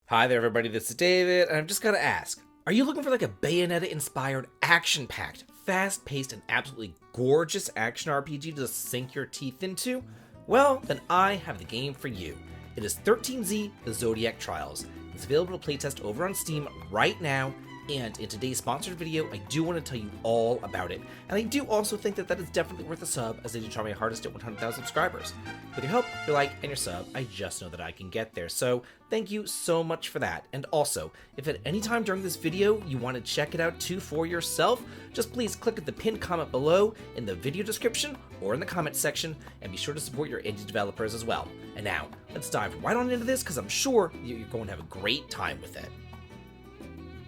Hi there everybody, this is David, and I've just gotta ask, are you looking for like a Bayonetta-inspired, action-packed, fast-paced, and absolutely gorgeous action RPG to sink your teeth into? Well, then I have the game for you. It is 13Z, The Zodiac Trials. It's available to playtest over on Steam right now, and in today's sponsored video, I do want to tell you all about it. And I do also think that that is definitely worth a sub, as I do try my hardest at 100,000 subscribers. With your help, your like, and your sub, I just know that I can get there. So thank you so much for that. And also, if at any time during this video you want to check it out too for yourself, just please click at the pinned comment below in the video description or in the comment section, and be sure to support your indie developers as well. And now, let's dive right on into this, because I'm sure you're going to have a great time with it.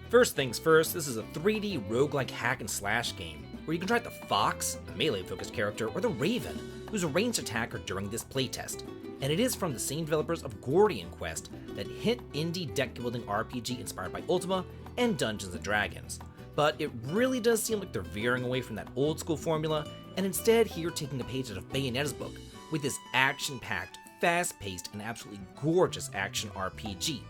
First things first, this is a 3D roguelike hack and slash game, where you can try the Fox, a melee-focused character, or the Raven, who's a ranged attacker during this playtest. And it is from the same developers of Gordian Quest, that hit indie deck-building RPG inspired by Ultima and Dungeons & Dragons. But it really does seem like they're veering away from that old-school formula, and instead here taking a page out of Bayonetta's book, with this action-packed, fast-paced, and absolutely gorgeous action RPG.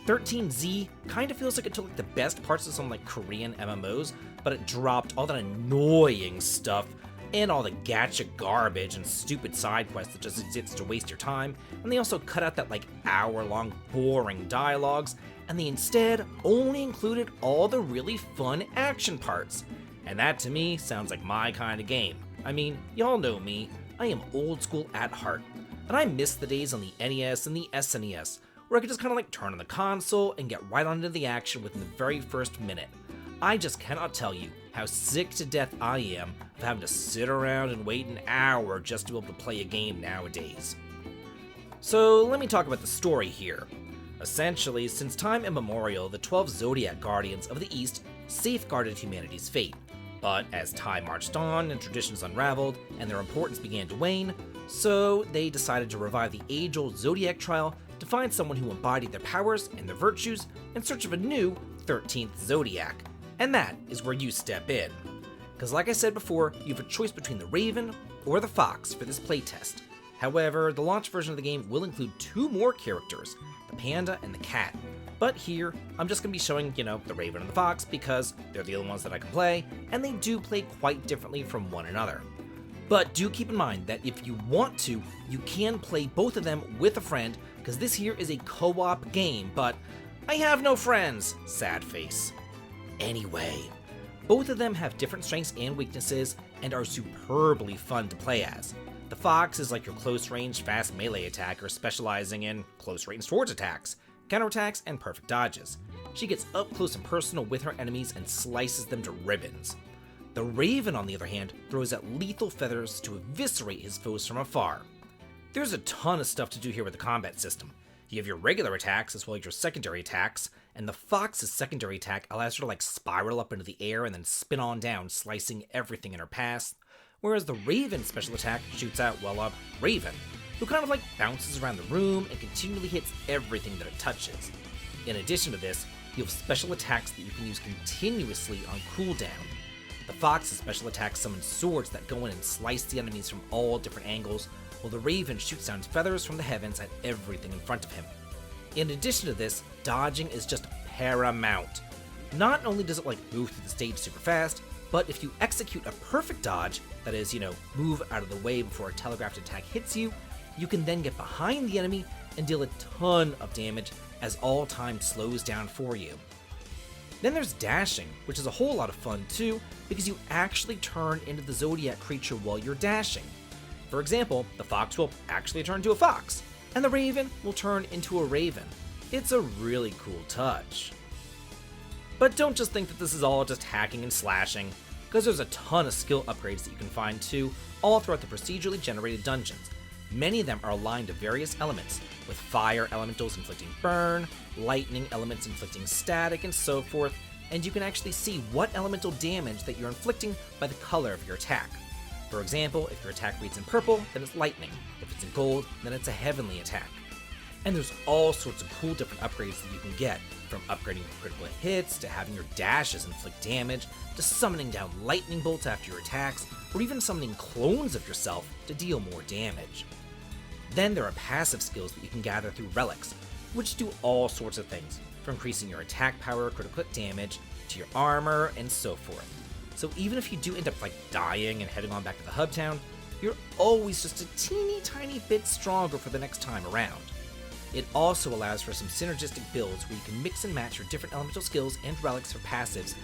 13Z kind of feels like it took like the best parts of some like Korean MMOs, but it dropped all that annoying stuff and all the gacha garbage and stupid side quests that just exist to waste your time, and they also cut out that like hour-long boring dialogues, and they instead only included all the really fun action parts. And that to me sounds like my kind of game. I mean, y'all know me, I am old school at heart, and I miss the days on the NES and the SNES, where I could just kind of like turn on the console and get right on into the action within the very first minute. I just cannot tell you how sick to death I am of having to sit around and wait an hour just to be able to play a game nowadays. So let me talk about the story here. Essentially, since time immemorial, the 12 Zodiac Guardians of the East safeguarded humanity's fate. But as time marched on and traditions unraveled and their importance began to wane, so they decided to revive the age-old Zodiac trial to find someone who embodied their powers and their virtues in search of a new 13th Zodiac. And that is where you step in. Because like I said before, you have a choice between the Raven or the Fox for this playtest. However, the launch version of the game will include two more characters, the Panda and the Cat. But here, I'm just going to be showing, the Raven and the Fox because they're the only ones that I can play, and they do play quite differently from one another. But do keep in mind that if you want to, you can play both of them with a friend, because this here is a co-op game, but I have no friends, sad face. Anyway, both of them have different strengths and weaknesses, and are superbly fun to play as. The Fox is like your close-range, fast melee attacker specializing in close-range swords attacks, counterattacks, and perfect dodges. She gets up close and personal with her enemies and slices them to ribbons. The Raven, on the other hand, throws out lethal feathers to eviscerate his foes from afar. There's a ton of stuff to do here with the combat system. You have your regular attacks as well as your secondary attacks, and the Fox's secondary attack allows her to like spiral up into the air and then spin on down, slicing everything in her path, whereas the Raven's special attack shoots out, Raven, who kind of like bounces around the room and continually hits everything that it touches. In addition to this, you have special attacks that you can use continuously on cooldown. The Fox's special attacks summon swords that go in and slice the enemies from all different angles, while the Raven shoots down feathers from the heavens at everything in front of him. In addition to this, dodging is just paramount. Not only does it move through the stage super fast, but if you execute a perfect dodge, that is, move out of the way before a telegraphed attack hits you, you can then get behind the enemy and deal a ton of damage as all time slows down for you. Then there's dashing, which is a whole lot of fun too, because you actually turn into the Zodiac creature while you're dashing. For example, the Fox will actually turn into a fox, and the Raven will turn into a raven. It's a really cool touch. But don't just think that this is all just hacking and slashing, because there's a ton of skill upgrades that you can find too, all throughout the procedurally generated dungeons. Many of them are aligned to various elements, with fire elementals inflicting burn, lightning elements inflicting static, and so forth, and you can actually see what elemental damage that you're inflicting by the color of your attack. For example, if your attack reads in purple, then it's lightning. If it's in gold, then it's a heavenly attack. And there's all sorts of cool different upgrades that you can get, from upgrading your critical hits, to having your dashes inflict damage, to summoning down lightning bolts after your attacks, or even summoning clones of yourself to deal more damage. Then there are passive skills that you can gather through relics, which do all sorts of things, from increasing your attack power, critical hit damage, to your armor, and so forth. So even if you do end up dying and heading on back to the hub town, you're always just a teeny tiny bit stronger for the next time around. It also allows for some synergistic builds where you can mix and match your different elemental skills and relics for passives,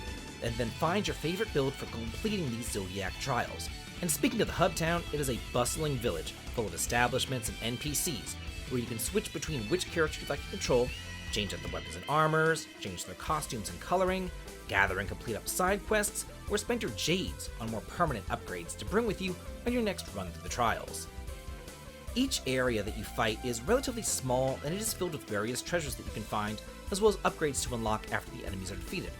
and then find your favorite build for completing these Zodiac trials. And speaking of the hub town, it is a bustling village full of establishments and NPCs, where you can switch between which character you'd like to control, change out the weapons and armors, change their costumes and coloring, gather and complete up side quests, or spend your jades on more permanent upgrades to bring with you on your next run through the trials. Each area that you fight is relatively small, and it is filled with various treasures that you can find, as well as upgrades to unlock after the enemies are defeated.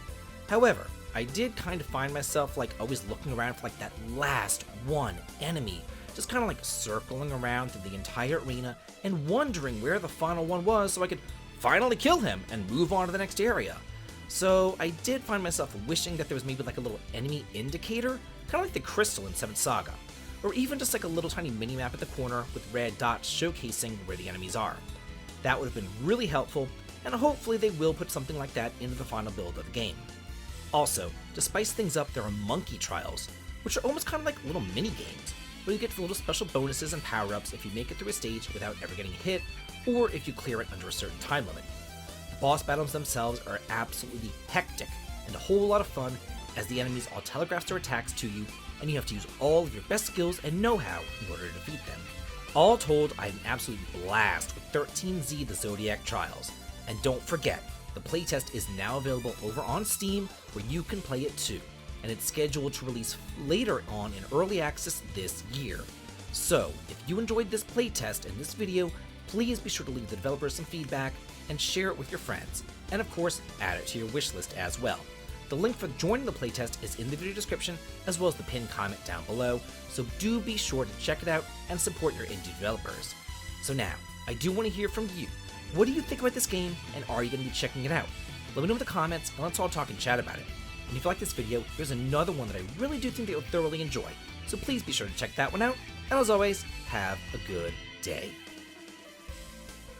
However, I did kind of find myself always looking around for that last one enemy, just kind of circling around through the entire arena and wondering where the final one was so I could finally kill him and move on to the next area. So I did find myself wishing that there was maybe a little enemy indicator, kind of like the crystal in 7th Saga, or even just a little tiny mini-map at the corner with red dots showcasing where the enemies are. That would have been really helpful, and hopefully they will put something like that into the final build of the game. Also, to spice things up, there are monkey trials, which are almost kind of like little mini-games, where you get little special bonuses and power-ups if you make it through a stage without ever getting hit, or if you clear it under a certain time limit. The boss battles themselves are absolutely hectic, and a whole lot of fun, as the enemies all telegraph their attacks to you, and you have to use all of your best skills and know-how in order to defeat them. All told, I had an absolute blast with 13Z the Zodiac Trials, and don't forget, the playtest is now available over on Steam, where you can play it too, and it's scheduled to release later on in early access this year. So, if you enjoyed this playtest and this video, please be sure to leave the developers some feedback and share it with your friends, and of course, add it to your wishlist as well. The link for joining the playtest is in the video description, as well as the pinned comment down below, so do be sure to check it out and support your indie developers. So now, I do want to hear from you. What do you think about this game, and are you going to be checking it out? Let me know in the comments, and let's all talk and chat about it. And if you like this video, there's another one that I really do think that you'll thoroughly enjoy, so please be sure to check that one out, and as always, have a good day.